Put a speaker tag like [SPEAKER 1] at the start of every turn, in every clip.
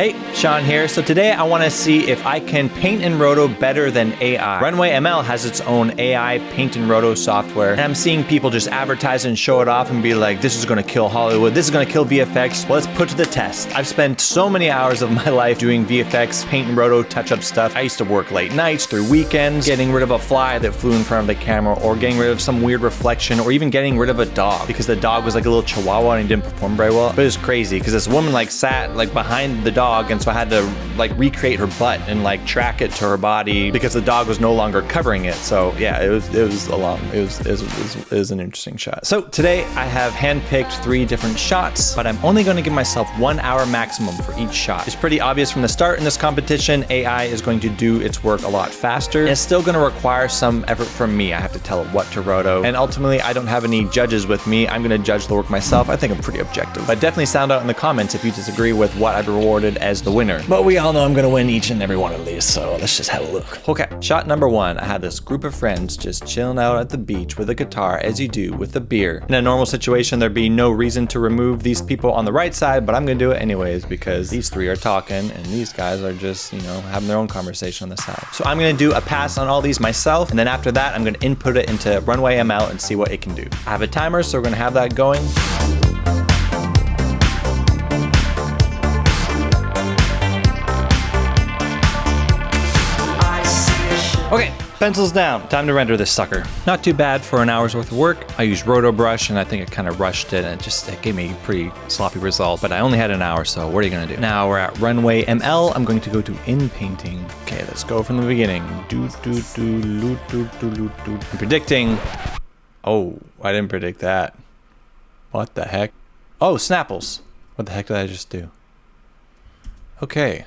[SPEAKER 1] Hey, Sean here. So today I want to see if I can paint in Roto better than AI. Runway ML has its own AI paint in Roto software, and I'm seeing people just advertise and show it off and be like, this is going to kill Hollywood, this is going to kill VFX. Well, let's put to the test. I've spent so many hours of my life doing VFX, paint in Roto, touch-up stuff. I used to work late nights through weekends, getting rid of a fly that flew in front of the camera, or getting rid of some weird reflection, or even getting rid of a dog because the dog was like a little chihuahua and he didn't perform very well. But it was crazy because this woman like sat like behind the dog, and so I had to like recreate her butt and like track it to her body because the dog was no longer covering it. So yeah, it was an interesting shot. So today I have handpicked 3 different shots, but I'm only going to give myself 1 hour maximum for each shot. It's pretty obvious from the start in this competition, AI is going to do its work a lot faster. It's still going to require some effort from me. I have to tell it what to roto, and ultimately I don't have any judges with me. I'm going to judge the work myself. I think I'm pretty objective, but definitely sound out in the comments if you disagree with what I've rewarded as the winner. But we all know I'm gonna win each and every one of these, so let's just have a look. Okay, shot number 1. I had this group of friends just chilling out at the beach with a guitar, as you do with a beer. In a normal situation, there'd be no reason to remove these people on the right side, but I'm gonna do it anyways because these 3 are talking and these guys are just, you know, having their own conversation on the side. So I'm gonna do a pass on all these myself, and then after that, I'm gonna input it into Runway ML and see what it can do. I have a timer, so we're gonna have that going. Okay, pencils down. Time to render this sucker. Not too bad for an hour's worth of work. I used Roto Brush and I think it kind of rushed it and it gave me a pretty sloppy result, but I only had an hour, so what are you gonna do? Now we're at Runway ML. I'm going to go to Inpainting. Okay, let's go from the beginning. I'm predicting. Oh, I didn't predict that. What the heck? Oh, Snapples. What the heck did I just do? Okay,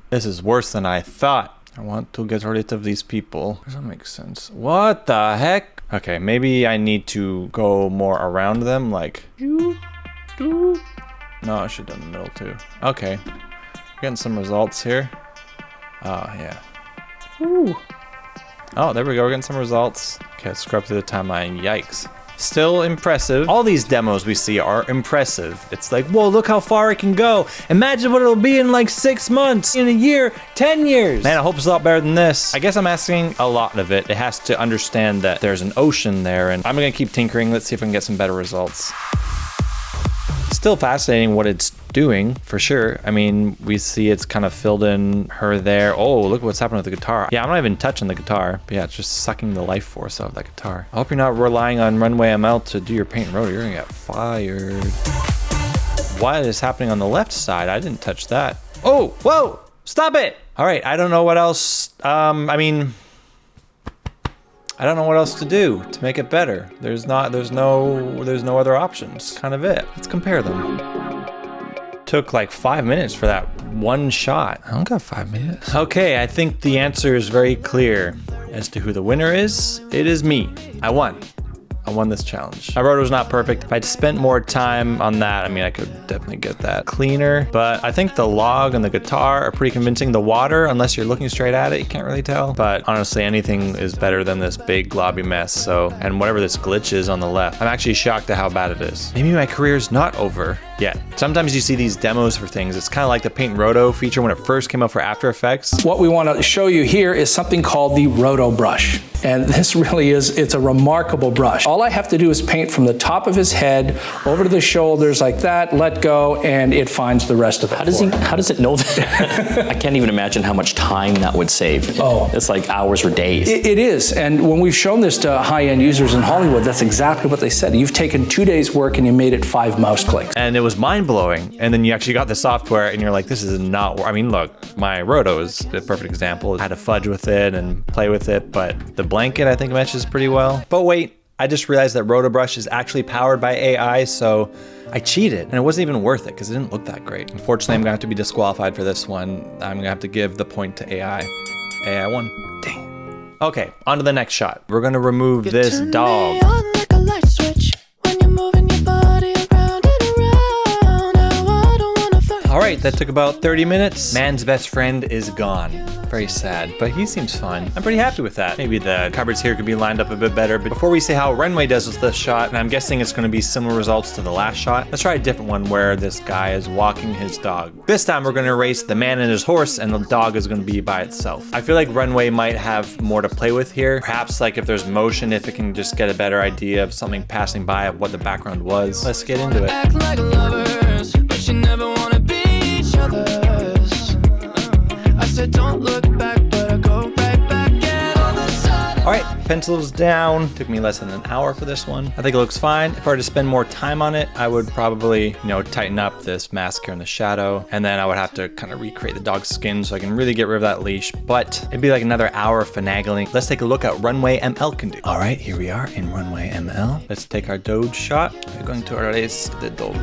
[SPEAKER 1] this is worse than I thought. I want to get rid of these people. Does that make sense? What the heck? Okay, maybe I need to go more around them, like... No, I should have done the middle too. Okay, getting some results here. Oh, yeah. Woo. Oh, there we go, we're getting some results. Okay, let's scrub through the timeline. Yikes. Still impressive. All these demos we see are impressive. It's like, whoa, look how far it can go. Imagine what it'll be in like 6 months, in a year, 10 years. Man, I hope it's a lot better than this. I guess I'm asking a lot of it. It has to understand that there's an ocean there, and I'm gonna keep tinkering. Let's see if I can get some better results. Still fascinating what it's doing, for sure. I mean, we see it's kind of filled in her there. Oh, look what's happening with the guitar. Yeah, I'm not even touching the guitar, but yeah, it's just sucking the life force out of that guitar. I hope you're not relying on Runway ML to do your paint and roto. You're gonna get fired. What is happening on the left side? I didn't touch that. Oh, whoa, stop it. All right, I don't know what else. I don't know what else to do to make it better. There's no other options. Kind of it. Let's compare them. Took like 5 minutes for that one shot. I don't got 5 minutes. Okay, I think the answer is very clear as to who the winner is. It is me. I won. I won this challenge. My roto's not perfect. If I'd spent more time on that, I mean, I could definitely get that cleaner, but I think the log and the guitar are pretty convincing. The water, unless you're looking straight at it, you can't really tell. But honestly, anything is better than this big globby mess. So, and whatever this glitch is on the left, I'm actually shocked at how bad it is. Maybe my career's not over yet. Sometimes you see these demos for things. It's kind of like the Paint and Roto feature when it first came out for After Effects.
[SPEAKER 2] What we want to show you here is something called the Roto brush. And this really is, it's a remarkable brush. All I have to do is paint from the top of his head over to the shoulders like that, let go, and it finds the rest of it.
[SPEAKER 3] How does it know that? I can't even imagine how much time that would save.
[SPEAKER 2] Oh.
[SPEAKER 3] It's like hours or days.
[SPEAKER 2] It is, and when we've shown this to high-end users in Hollywood, that's exactly what they said. You've taken 2 days work and you made it 5 mouse clicks.
[SPEAKER 1] And it was mind-blowing. And then you actually got the software and you're like, this is not, I mean, look, my roto is a perfect example. I had to fudge with it and play with it, but the blanket I think matches pretty well. But wait, I just realized that Roto Brush is actually powered by AI, so I cheated, and it wasn't even worth it because it didn't look that great. Unfortunately, I'm gonna have to be disqualified for this one. I'm gonna have to give the point to AI. AI won. Dang. Okay, on to the next shot. We're gonna remove this dog. All right, that took about 30 minutes. Man's best friend is gone. Very sad, but he seems fine. I'm pretty happy with that. Maybe the cupboards here could be lined up a bit better, but before we see how Runway does with this shot, and I'm guessing it's gonna be similar results to the last shot, let's try a different one where this guy is walking his dog. This time we're gonna erase the man and his horse, and the dog is gonna be by itself. I feel like Runway might have more to play with here. Perhaps like if there's motion, if it can just get a better idea of something passing by of what the background was. Let's get into it.
[SPEAKER 4] Act like lovers, but you never wanna be each other's. I said don't look back, but I go right back and all of a sudden.
[SPEAKER 1] All right, pencils down. Took me less than an hour for this one. I think it looks fine. If I were to spend more time on it, I would probably, tighten up this mask here in the shadow, and then I would have to kind of recreate the dog's skin so I can really get rid of that leash, but it'd be like another hour of finagling. Let's take a look at Runway ML can do. All right, here we are in Runway ML. Let's take our Doge shot. We're going to erase the dog.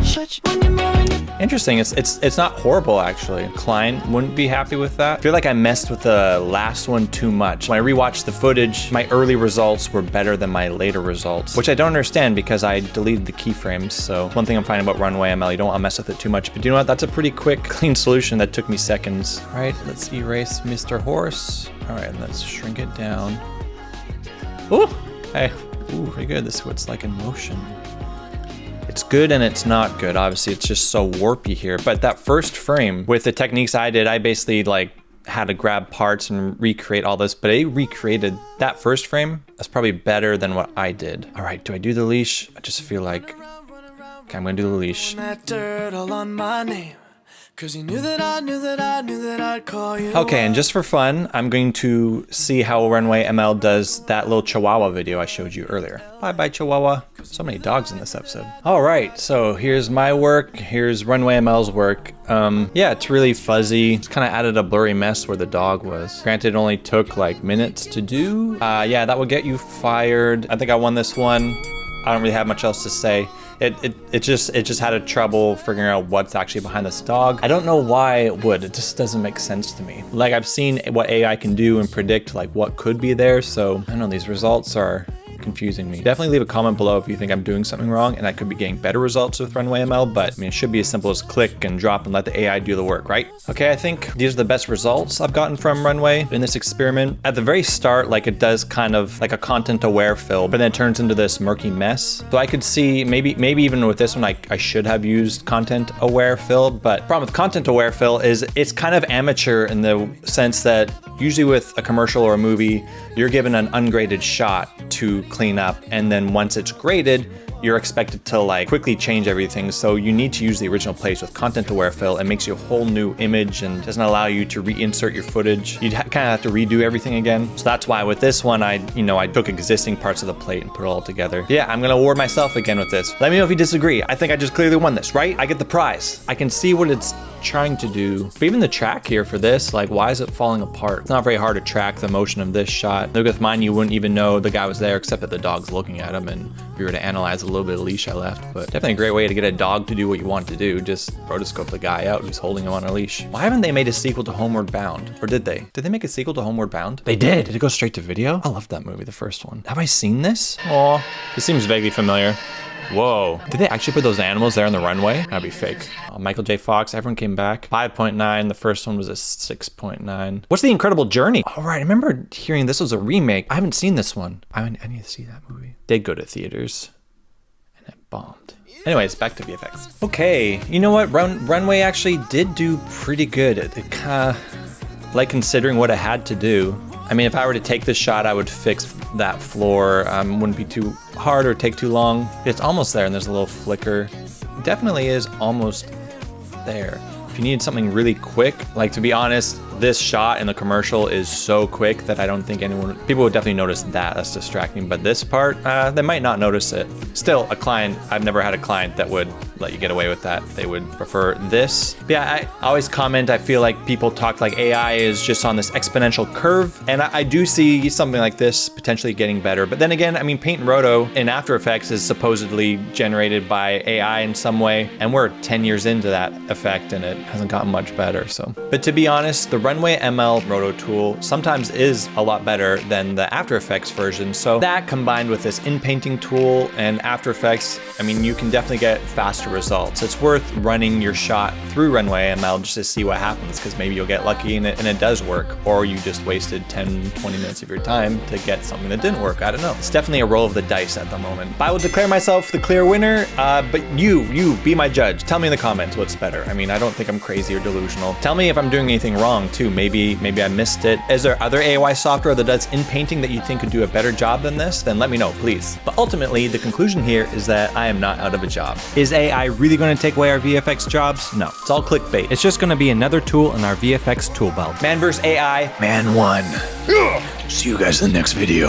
[SPEAKER 4] Switch when you're moving your
[SPEAKER 1] Interesting, it's not horrible actually. Client wouldn't be happy with that. I feel like I messed with the last one too much. When I rewatched the footage, my early results were better than my later results, which I don't understand because I deleted the keyframes. So one thing I'm finding about Runway ML, you don't want to mess with it too much, but you know what? That's a pretty quick, clean solution that took me seconds. All right, let's erase Mr. Horse. All right, let's shrink it down. Ooh, hey, ooh, pretty good. This is what's like in motion. It's good and it's not good. Obviously, it's just so warpy here. But that first frame, with the techniques I did, I basically had to grab parts and recreate all this, but it recreated that first frame. That's probably better than what I did. All right, do I do the leash? I just feel like, okay, I'm gonna do the leash.
[SPEAKER 4] that dirt all on my name. Cause you knew that I knew that I knew that I'd call you.
[SPEAKER 1] Okay, and just for fun, I'm going to see how Runway ML does that little Chihuahua video I showed you earlier. Bye-bye, Chihuahua. So many dogs in this episode. All right, so here's my work. Here's Runway ML's work. Yeah, it's really fuzzy. It's kind of added a blurry mess where the dog was. Granted, it only took like minutes to do. Yeah, that would get you fired. I think I won this one. I don't really have much else to say. It just had a trouble figuring out what's actually behind this dog. I don't know why it would. It just doesn't make sense to me. Like, I've seen what AI can do and predict like what could be there. So I don't know, these results are confusing me. Definitely leave a comment below if you think I'm doing something wrong and I could be getting better results with Runway ML, but I mean, it should be as simple as click and drop and let the AI do the work, right? Okay, I think these are the best results I've gotten from Runway in this experiment. At the very start, like, it does kind of like a content aware fill, but then it turns into this murky mess. So I could see maybe even with this one, I should have used content aware fill, but the problem with content aware fill is it's kind of amateur in the sense that usually with a commercial or a movie, you're given an ungraded shot to clean up, and then once it's graded, you're expected to like quickly change everything. So you need to use the original place. With content aware fill, it makes you a whole new image and doesn't allow you to reinsert your footage. You'd kind of have to redo everything again. So that's why with this one, I took existing parts of the plate and put it all together. Yeah, I'm gonna award myself again with this. Let me know if you disagree. I think I just clearly won this, right? I get the prize. I can see what it's trying to do. But even the track here for this, like, why is it falling apart? It's not very hard to track the motion of this shot. Look, with mine, you wouldn't even know the guy was there except that the dog's looking at him, and if you were to analyze a little bit of leash I left. But definitely a great way to get a dog to do what you want to do. Just rotoscope the guy out who's holding him on a leash. Why haven't they made a sequel to Homeward Bound? Or did they? Did they make a sequel to Homeward Bound? They did. Did it go straight to video? I loved that movie, the first one. Have I seen this? Aw, this seems vaguely familiar. Whoa. Did they actually put those animals there on the runway? That'd be fake. Oh, Michael J. Fox, everyone came back. 5.9, the first one was a 6.9. What's The Incredible Journey? All right, I remember hearing this was a remake. I haven't seen this one. I need to see that movie. Did go to theaters, and it bombed. Anyways, back to VFX. Okay, you know what? Runway actually did do pretty good. It kind of, like, considering what it had to do. I mean, if I were to take this shot, I would fix that floor. Wouldn't be too hard or take too long. It's almost there, and there's a little flicker. It definitely is almost there. If you need something really quick, like, to be honest, this shot in the commercial is so quick that I don't think people would definitely notice that. That's distracting. But this part, they might not notice it. Still, I've never had a client that would let you get away with that. They would prefer this. But yeah, I always comment, I feel like people talk like AI is just on this exponential curve. And I do see something like this potentially getting better. But then again, I mean, Paint and Roto in After Effects is supposedly generated by AI in some way. And we're 10 years into that effect, and it hasn't gotten much better. So, but to be honest, the Runway ML Roto tool sometimes is a lot better than the After Effects version. So that combined with this inpainting tool and After Effects, I mean, you can definitely get faster faster results. It's worth running your shot through Runway ML just to see what happens, because maybe you'll get lucky and it does work, or you just wasted 10, 20 minutes of your time to get something that didn't work. I don't know. It's definitely a roll of the dice at the moment. I will declare myself the clear winner, but you be my judge. Tell me in the comments what's better. I mean, I don't think I'm crazy or delusional. Tell me if I'm doing anything wrong too. Maybe I missed it. Is there other AI software that does inpainting that you think could do a better job than this? Then let me know, please. But ultimately, the conclusion here is that I am not out of a job. Is AI really going to take away our VFX jobs? No, it's all clickbait. It's just going to be another tool in our VFX tool belt. Man vs. AI, man won. See you guys in the next video.